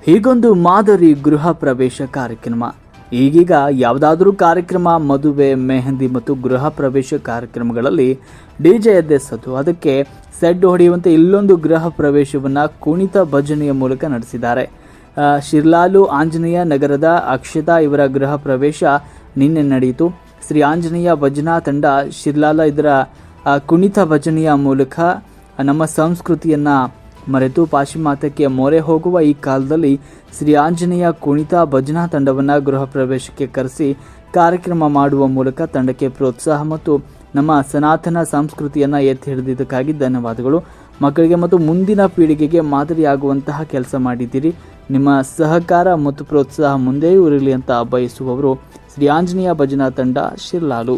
ಹೀಗೊಂದು ಮಾದರಿ ಗೃಹ ಪ್ರವೇಶ ಕಾರ್ಯಕ್ರಮ. ಈಗೀಗ ಯಾವುದಾದ್ರೂ ಕಾರ್ಯಕ್ರಮ, ಮದುವೆ, ಮೆಹಂದಿ ಮತ್ತು ಗೃಹ ಪ್ರವೇಶ ಕಾರ್ಯಕ್ರಮಗಳಲ್ಲಿ ಡಿಜೆ ಎದ್ದೆಸೋದು, ಅದಕ್ಕೆ ಸೆಡ್ ಹೊಡೆಯುವಂತೆ ಇಲ್ಲೊಂದು ಗೃಹ ಪ್ರವೇಶವನ್ನು ಕುಣಿತ ಭಜನೆಯ ಮೂಲಕ ನಡೆಸಿದ್ದಾರೆ. ಶಿರ್ಲಾಲು ಆಂಜನೇಯ ನಗರದ ಅಕ್ಷತಾ ಇವರ ಗೃಹ ಪ್ರವೇಶ ನಿನ್ನೆ ನಡೆಯಿತು. ಶ್ರೀ ಆಂಜನೇಯ ಭಜನಾ ತಂಡ ಶಿರ್ಲಾಲ ಇದರ ಕುಣಿತ ಭಜನೆಯ ಮೂಲಕ ನಮ್ಮ ಸಂಸ್ಕೃತಿಯನ್ನು ಮರೆತು ಪಾಶ್ಚಿಮಾತ್ಯಕ್ಕೆ ಮೊರೆ ಹೋಗುವ ಈ ಕಾಲದಲ್ಲಿ ಶ್ರೀ ಆಂಜನೇಯ ಕುಣಿತ ಭಜನಾ ತಂಡವನ್ನು ಗೃಹ ಪ್ರವೇಶಕ್ಕೆ ಕರೆಸಿ ಕಾರ್ಯಕ್ರಮ ಮಾಡುವ ಮೂಲಕ ತಂಡಕ್ಕೆ ಪ್ರೋತ್ಸಾಹ ಮತ್ತು ನಮ್ಮ ಸನಾತನ ಸಂಸ್ಕೃತಿಯನ್ನು ಎತ್ತಿ ಹಿಡಿದಿದ್ದಕ್ಕಾಗಿ ಧನ್ಯವಾದಗಳು. ಮಕ್ಕಳಿಗೆ ಮತ್ತು ಮುಂದಿನ ಪೀಳಿಗೆಗೆ ಮಾದರಿಯಾಗುವಂತಹ ಕೆಲಸ ಮಾಡಿದ್ದೀರಿ. ನಿಮ್ಮ ಸಹಕಾರ ಮತ್ತು ಪ್ರೋತ್ಸಾಹ ಮುಂದೆಯೂ ಇರಲಿ ಅಂತ ಬಯಸುವವರು ಶ್ರೀ ಆಂಜನೇಯ ಭಜನಾ ತಂಡ ಶಿರ್ಲಾಲು.